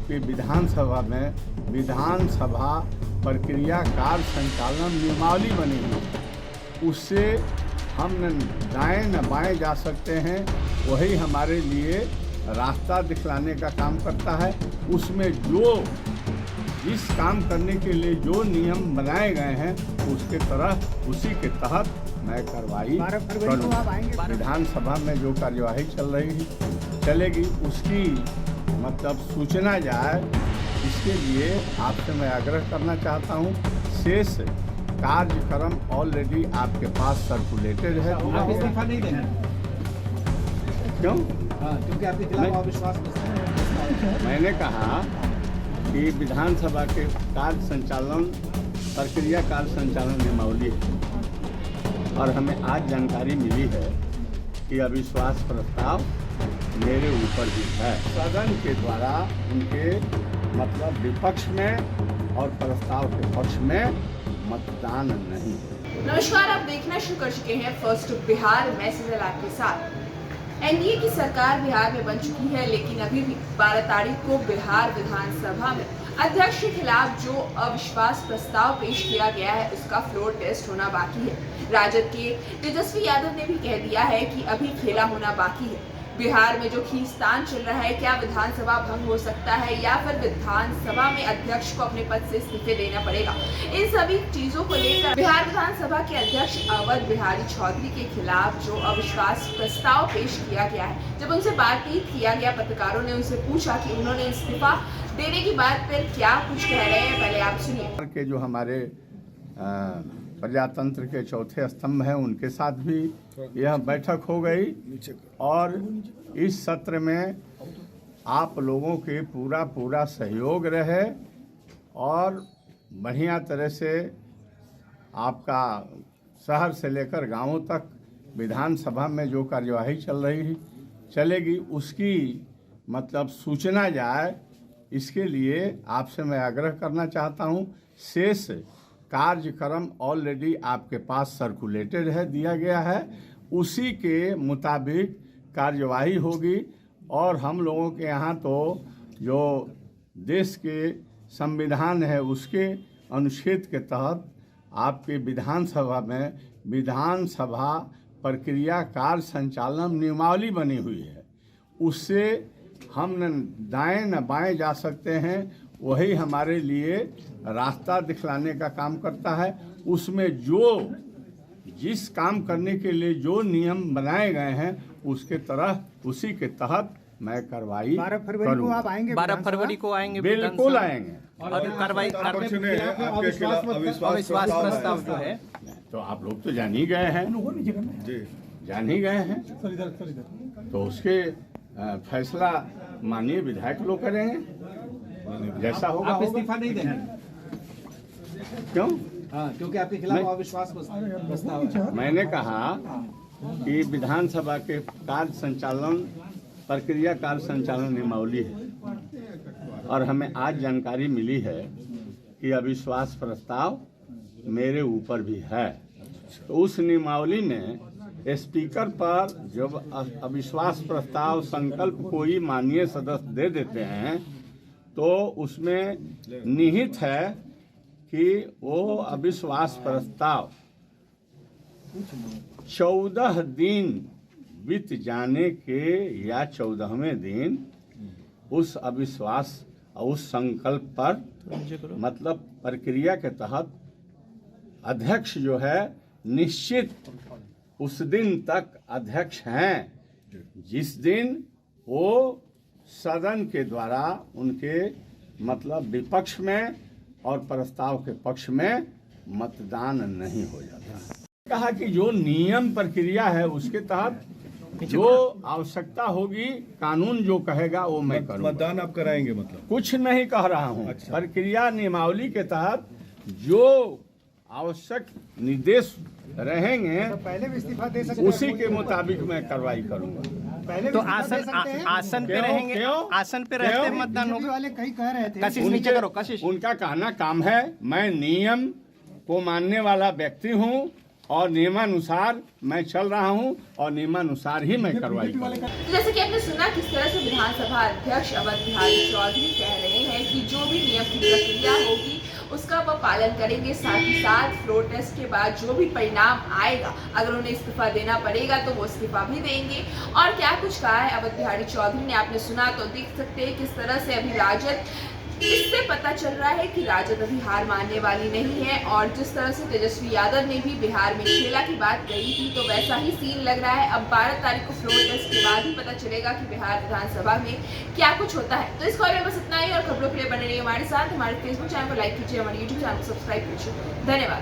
आपके विधानसभा में विधानसभा प्रक्रिया कार्य संचालन नियमावली बनी हुई, उससे हम न दाएं न बाएं जा सकते हैं। वही हमारे लिए रास्ता दिखलाने का काम करता है। उसमें जो जिस काम करने के लिए जो नियम बनाए गए हैं उसके तरह उसी के तहत मैं कार्रवाई करूँगा। विधानसभा में जो कार्यवाही चलेगी उसकी मतलब सूचना जाए, इसके लिए आपसे मैं आग्रह करना चाहता हूँ। शेष कार्यक्रम ऑलरेडी आपके पास सर्कुलेटेड है। आप इस्तीफा नहीं देंगे? क्यों? क्योंकि आपके खिलाफ अविश्वास मैंने कहा कि विधानसभा के कार्य संचालन प्रक्रिया कार्य संचालन नियमावली है और हमें आज जानकारी मिली है कि अविश्वास प्रस्ताव मेरे ऊपर भी है। सदन के द्वारा उनके मतलब विपक्ष में और प्रस्ताव के पक्ष में मतदान नहीं है। नमस्कार, आप देखना शुरू कर चुके हैं फर्स्ट बिहार। मैं सिजल आपके साथ। एनडीए की सरकार बिहार में बन चुकी है, लेकिन अभी भी 12 तारीख को बिहार विधानसभा में अध्यक्ष के खिलाफ जो अविश्वास प्रस्ताव पेश किया गया है उसका फ्लोर टेस्ट होना बाकी है। राजद के तेजस्वी यादव ने भी कह दिया है कि अभी खेला होना बाकी है। बिहार में जो खींचतान चल रहा है, क्या विधानसभा भंग हो सकता है या फिर विधानसभा में अध्यक्ष को अपने पद से इस्तीफे देना पड़ेगा, इन सभी चीजों को लेकर बिहार विधानसभा के अध्यक्ष अवध बिहारी चौधरी के खिलाफ जो अविश्वास प्रस्ताव पेश किया गया है, जब उनसे बातचीत किया गया, पत्रकारों ने उनसे पूछा कि उन्होंने इस्तीफा देने की बात पर क्या कुछ कह रहे हैं, पहले आप सुनिए। के जो हमारे प्रजातंत्र के चौथे स्तंभ हैं उनके साथ भी यह बैठक हो गई और इस सत्र में आप लोगों के पूरा सहयोग रहे और बढ़िया तरह से आपका शहर से लेकर गांवों तक विधानसभा में जो कार्यवाही चलेगी उसकी मतलब सूचना जाए, इसके लिए आपसे मैं आग्रह करना चाहता हूं। शेष कार्यक्रम ऑलरेडी आपके पास सर्कुलेटेड है, दिया गया है, उसी के मुताबिक कार्यवाही होगी और हम लोगों के यहाँ तो जो देश के संविधान है उसके अनुच्छेद के तहत आपके विधानसभा में विधानसभा प्रक्रिया कार्य संचालन नियमावली बनी हुई है, उससे हम न दाएं न बाएं जा सकते हैं। वही हमारे लिए रास्ता दिखलाने का काम करता है। उसमें जो जिस काम करने के लिए जो नियम बनाए गए हैं उसके तरह उसी के तहत मैं कार्रवाई 12 फरवरी को आप आएंगे? 12 फरवरी को आएंगे, बिल्कुल आएंगे। और कार्रवाई अविश्वास प्रस्ताव जो है तो आप लोग तो जान ही गए हैं, जान ही गए हैं, तो उसके फैसला माननीय विधायक लोग करेंगे, जैसा होगा। आप इस्तीफा नहीं देंगे? क्यों? क्योंकि आपके खिलाफ अविश्वास प्रस्ताव है। मैंने कहा कि विधानसभा के कार्य संचालन प्रक्रिया कार्य संचालन नियमावली है और हमें आज जानकारी मिली है कि अविश्वास प्रस्ताव मेरे ऊपर भी है। तो उस नियमावली में स्पीकर पर जब अविश्वास प्रस्ताव संकल्प कोई माननीय सदस्य दे देते हैं तो उसमें निहित है कि वो अविश्वास प्रस्ताव 14 दिन बीत जाने के या 14वें दिन उस अविश्वास उस संकल्प पर मतलब प्रक्रिया के तहत अध्यक्ष जो है निश्चित उस दिन तक अध्यक्ष हैं जिस दिन वो सदन के द्वारा उनके मतलब विपक्ष में और प्रस्ताव के पक्ष में मतदान नहीं हो जाता। कहा कि जो नियम प्रक्रिया है उसके तहत जो आवश्यकता होगी, कानून जो कहेगा वो मैं करूँगा। मतदान आप कराएंगे? मतलब कुछ नहीं कह रहा हूँ। अच्छा। प्रक्रिया नियमावली के तहत जो आवश्यक निर्देश रहेंगे तो पहले भी इस्तीफा दे सकते उसी के मुताबिक मैं कार्रवाई करूँगा। पहले तो आसन पे रहेंगे, आसन पे रहते मतदान होगा। वाले कई कह रहे थे। कशिश नीचे करो, कशिश। उनका कहना काम है, मैं नियम को मानने वाला व्यक्ति हूँ और नियमानुसार मैं चल रहा हूँ और नियमानुसार ही मैं कार्रवाई करूँगा। जैसे कि आपने सुना किस तरह से विधानसभा अध्यक्ष अवध बिहारी चौधरी कह रहे हैं जो भी नियम की प्रक्रिया होगी उसका वह पालन करेंगे। साथ ही साथ फ्लोर टेस्ट के बाद जो भी परिणाम आएगा, अगर उन्हें इस्तीफा देना पड़ेगा तो वो इस्तीफा भी देंगे। और क्या कुछ कहा है अवध बिहारी चौधरी ने, आपने सुना तो देख सकते हैं किस तरह से अभी राजद, इससे पता चल रहा है कि राजद अभी हार मानने वाली नहीं है। और जिस तरह से तेजस्वी यादव ने भी बिहार में खेला की बात कही थी, तो वैसा ही सीन लग रहा है। अब 12 तारीख को फ्लोर टेस्ट के बाद ही पता चलेगा कि बिहार विधानसभा में क्या कुछ होता है। तो इस खबर में बस इतना ही, और खबरों के लिए बने रहिए हमारे साथ। हमारे फेसबुक चैनल को लाइक कीजिए, हमारे यूट्यूब चैनल को सब्सक्राइब कीजिए। धन्यवाद।